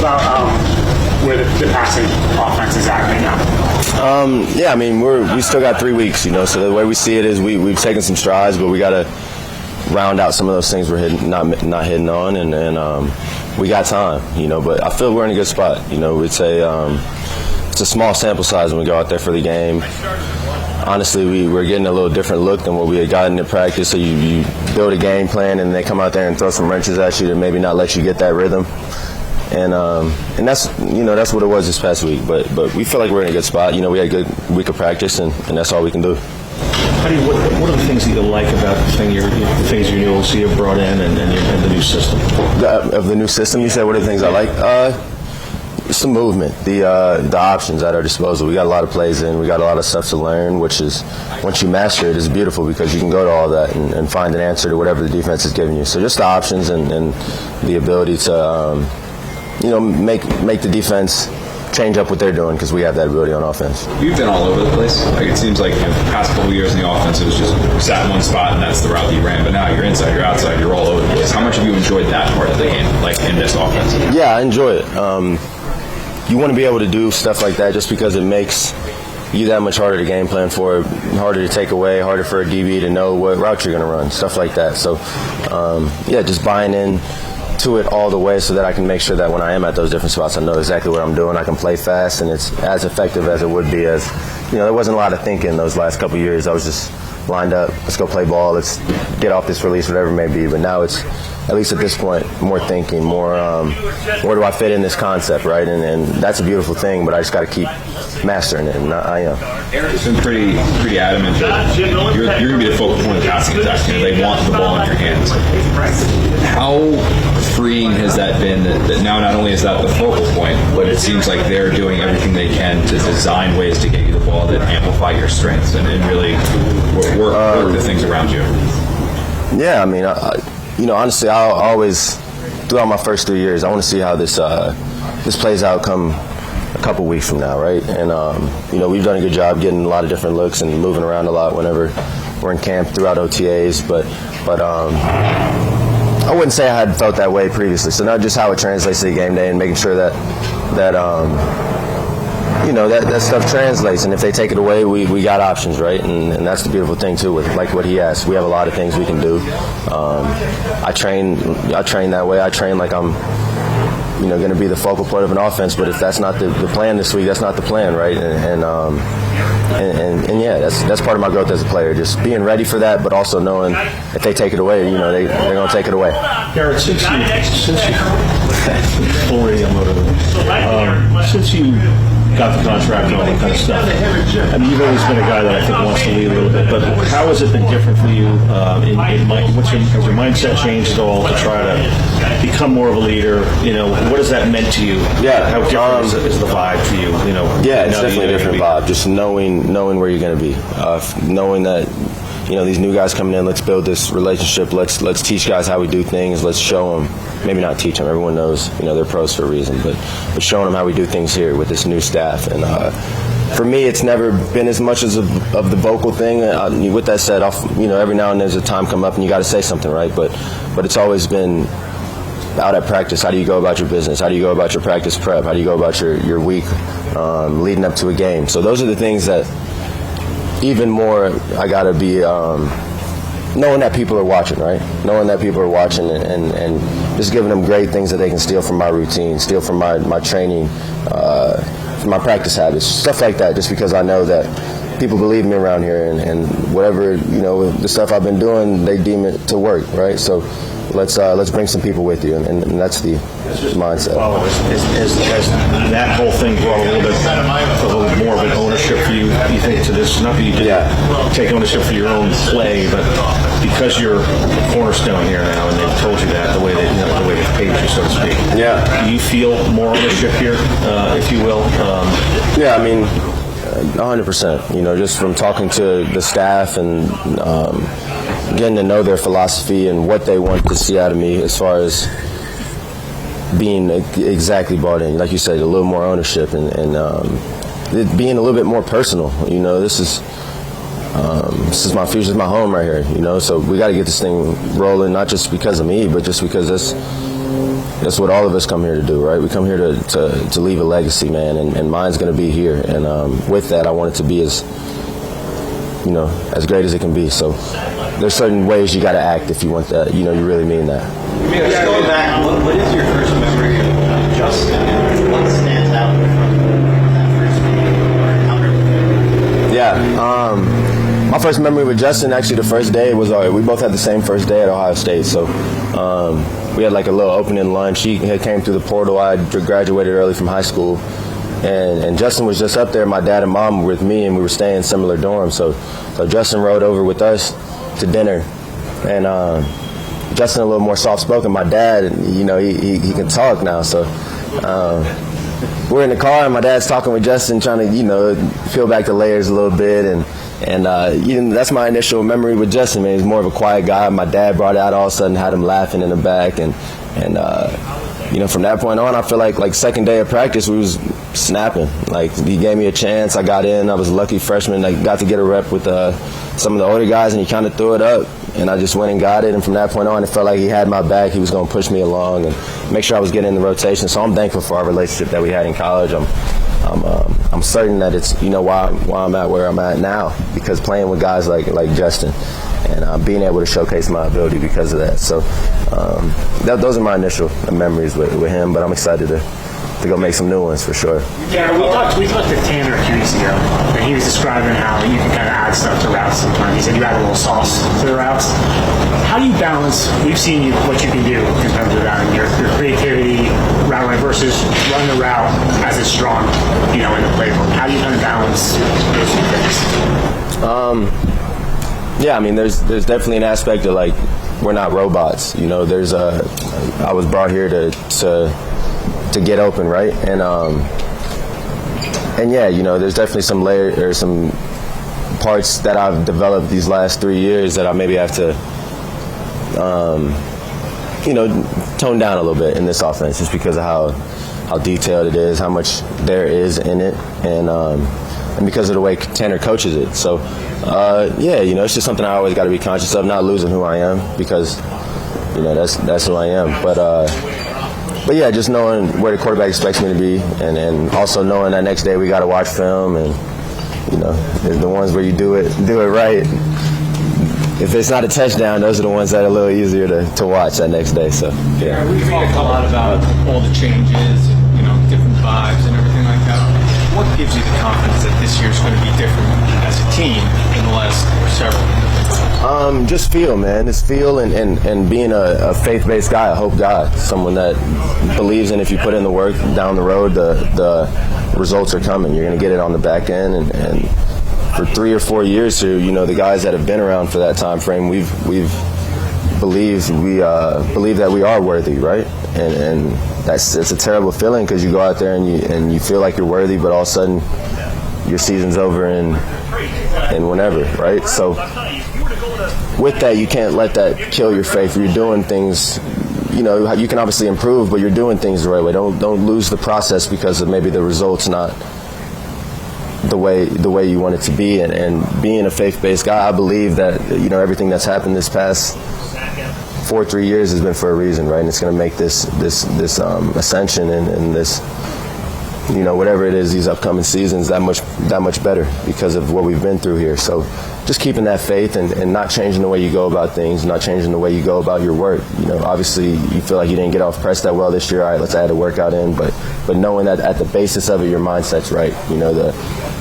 about where the passing offense is at right now? Yeah, I mean, we still got 3 weeks, you know. So the way we see it is we've taken some strides, but we got to round out some of those things we're not hitting on, and we got time, you know. But I feel we're in a good spot, you know. It's a small sample size when we go out there for the game. Honestly, we're getting a little different look than what we had gotten in practice. So you build a game plan, and they come out there and throw some wrenches at you to maybe not let you get that rhythm. And that's what it was this past week. But we feel like we're in a good spot. You know, we had a good week of practice, and that's all we can do. What are the things that you like about the things you will see have brought in and the new system? Of the new system, you said, what are the things I like? It's the movement, the options at our disposal. We got a lot of plays in. We got a lot of stuff to learn, which is, once you master it, is beautiful because you can go to all that and find an answer to whatever the defense is giving you. So just the options and the ability to, make the defense change up what they're doing because we have that ability on offense. You've been all over the place. Like, it seems like the past couple of years in the offense, it was just sat in one spot and that's the route that you ran. But now you're inside, you're outside, you're all over the place. How much have you enjoyed that part of the game, like in this offense? Yeah, I enjoy it. You want to be able to do stuff like that just because it makes you that much harder to game plan for, harder to take away, harder for a DB to know what route you're going to run, stuff like that. So, just buying in to it all the way so that I can make sure that when I am at those different spots, I know exactly what I'm doing. I can play fast, and it's as effective as it would be. As there wasn't a lot of thinking those last couple of years. I was just lined up. Let's go play ball. Let's get off this release, whatever it may be. But now it's, at least at this point, more thinking, more where do I fit in this concept, right? And that's a beautiful thing, but I just got to keep mastering it, and I am. Eric's been pretty adamant that you're going to be the focal point of the passing attack. They want the ball in your hands. How freeing has that been that now not only is that the focal point, but it seems like they're doing everything they can to design ways to get you the ball that amplify your strengths and really work the things around you? Yeah, I mean, honestly, I'll always, throughout my first 3 years, I want to see how this plays out come a couple weeks from now, right? And, we've done a good job getting a lot of different looks and moving around a lot whenever we're in camp throughout OTAs, but I wouldn't say I had felt that way previously. So not just how it translates to the game day and making sure that stuff translates. And if they take it away, we got options, right? And that's the beautiful thing too, with like what he asked. We have a lot of things we can do. I train that way. I train like I'm going to be the focal point of an offense. But if that's not the plan this week, that's not the plan, right? And yeah, that's part of my growth as a player, just being ready for that, but also knowing if they take it away, they're going to take it away. Garrett, since you got the contract and all that kind of stuff, I mean, you've always been a guy that I think wants to lead a little bit, but how has it been different for you? Has your mindset changed at all to try to become more of a leader? What has that meant to you? Yeah, how different is the vibe for you? Yeah, it's definitely a different vibe. Just knowing where you're going to be, knowing that these new guys coming in. Let's build this relationship. Let's teach guys how we do things. Let's show them. Maybe not teach them. Everyone knows they're pros for a reason, but showing them how we do things here with this new staff. And for me, it's never been as much as of the vocal thing. With that said, every now and then there's a time come up and you got to say something, right? But it's always been out at practice. How do you go about your business? How do you go about your practice prep? How do you go about your week leading up to a game? So those are the things that even more I got to be knowing that people are watching, right? Knowing that people are watching and just giving them great things that they can steal from my routine, steal from my training, from my practice habits, stuff like that, just because I know that people believe me around here and whatever, the stuff I've been doing, they deem it to work, right? So let's bring some people with you, and that's the mindset. Has that whole thing brought a little more of an ownership for you? You think to this? Not that you didn't take ownership for your own play, but because you're a cornerstone here now, and they've told you that the way they've paid you, so to speak. Yeah. Do you feel more ownership here, if you will? Yeah, I mean, 100%. Just from talking to the staff and getting to know their philosophy and what they want to see out of me as far as being exactly bought in. Like you said, a little more ownership and it being a little bit more personal. This is my future, this is my home right here. So we got to get this thing rolling, not just because of me, but just because that's what all of us come here to do, right? We come here to leave a legacy, man, and mine's going to be here. And with that, I want it to be as great as it can be. So there's certain ways you got to act if you want that. You really mean that. Yeah, going back, what is your first memory of Justin, and what stands out from that first meeting or encounter? Yeah, my first memory with Justin, actually the first day was we both had the same first day at Ohio State. So we had like a little opening lunch. He had came through the portal. I graduated early from high school. And Justin was just up there. My dad and mom were with me, and we were staying in similar dorms. So Justin rode over with us to dinner. And Justin a little more soft-spoken. My dad, he can talk now. So we're in the car, and my dad's talking with Justin, trying to, peel back the layers a little bit. And that's my initial memory with Justin, man. He's more of a quiet guy. My dad brought it out all of a sudden, had him laughing in the back. And from that point on, I feel like second day of practice, we was snapping. Like, he gave me a chance. I got in. I was a lucky freshman. I got to get a rep with some of the older guys, and he kind of threw it up. And I just went and got it. And from that point on, it felt like he had my back. He was going to push me along and make sure I was getting in the rotation. So I'm thankful for our relationship that we had in college. I'm certain that it's why I'm at where I'm at now, because playing with guys like Justin and being able to showcase my ability because of that. So those are my initial memories with him, but I'm excited to go make some new ones for sure. Yeah, we talked to Tanner a few weeks ago, and he was describing how you can kind of add stuff to routes sometimes. He said you add a little sauce to the routes. How do you balance? We've seen what you can do in terms of that, and your creativity, route running versus run the route as it's strong, in the playbook. How do you kind of balance those two things? Yeah, I mean, there's definitely an aspect of like we're not robots. I was brought here to get open, right? And yeah, there's definitely some layer or some parts that I've developed these last 3 years that I maybe have to tone down a little bit in this offense, just because of how detailed it is, how much there is in it, and because of the way Tanner coaches it. So it's just something I always got to be conscious of, not losing who I am, because that's who I am. But yeah, just knowing where the quarterback expects me to be, and also knowing that next day we got to watch film, and the ones where you do it right. If it's not a touchdown, those are the ones that are a little easier to watch that next day. So yeah. We talked a lot about all the changes, and, different vibes and everything like that. What gives you the confidence that this year's going to be different as a team in the last several? Just feel, man. It's feel and being a faith-based guy, a hope guy, someone that believes in if you put in the work down the road, the results are coming. You're going to get it on the back end, and for 3 or 4 years here, the guys that have been around for that time frame, we've believed that we are worthy, right? And it's a terrible feeling, because you go out there and you feel like you're worthy, but all of a sudden your season's over and whenever, right? So with that, you can't let that kill your faith. You're doing things, you can obviously improve, but you're doing things the right way. Don't lose the process because of maybe the results not the way you want it to be. And being a faith-based guy, I believe that everything that's happened this past 3 years has been for a reason, right? And it's going to make this ascension and this whatever it is, these upcoming seasons, that much better because of what we've been through here. So just keeping that faith and not changing the way you go about things, not changing the way you go about your work. Obviously you feel like you didn't get off press that well this year. All right, let's add a workout in, but knowing that at the basis of it, your mindset's right.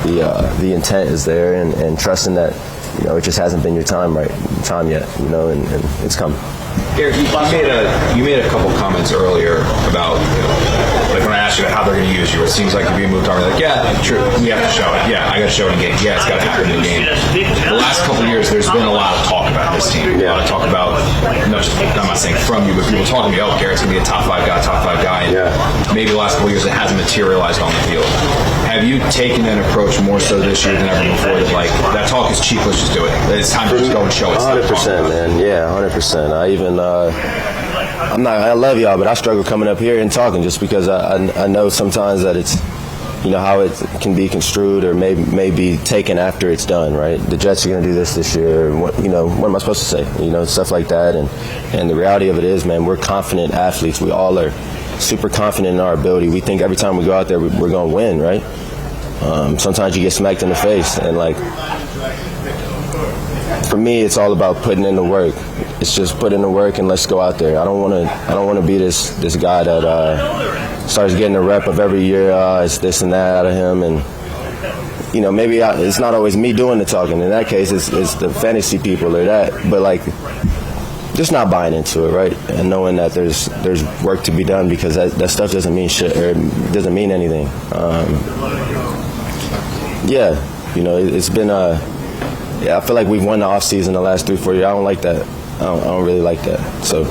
The intent is there, and trusting that it just hasn't been your time yet. And it's coming. Garrett, you made a couple comments earlier about, like when I asked you how they're going to use you, it seems like you're being moved on. Like, yeah, true, we have to show it. Yeah, I got to show it in game. Yeah, it's got to happen in the game. The last couple of years, there's been a lot of talk about this team. A lot of talk about, I'm not saying from you, but people talking to me, Garrett's going to be a top five guy. And maybe the last couple of years it hasn't materialized on the field. Have you taken that approach more so this year than ever before? That like that talk is cheap, let's just do it. It's time to just go and show it. 100%, man. Yeah, 100%. I love y'all, but I struggle coming up here and talking just because I know sometimes that how it can be construed or may be taken after it's done, right? The Jets are going to do this year. What am I supposed to say? Stuff like that. And the reality of it is, man, we're confident athletes. We all are super confident in our ability. We think every time we go out there, we're going to win, right? Sometimes you get smacked in the face, and for me, it's all about putting in the work. It's just put in the work and let's go out there. I don't want to be this guy that starts getting a rep of every year. It's this and that out of him, and maybe it's not always me doing the talking. In that case, it's the fantasy people or that. But just not buying into it, right? And knowing that there's work to be done, because that stuff doesn't mean shit or it doesn't mean anything. It's been I feel like we've won the offseason the last 3-4 years. I don't like that. I don't really like that. So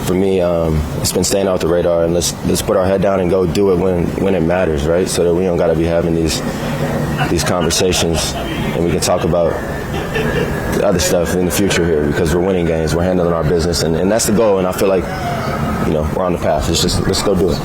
for me, it's been staying off the radar, and let's put our head down and go do it when it matters, right? So that we don't got to be having these conversations, and we can talk about the other stuff in the future here, because we're winning games, we're handling our business, and that's the goal. And I feel like we're on the path. It's just let's go do it.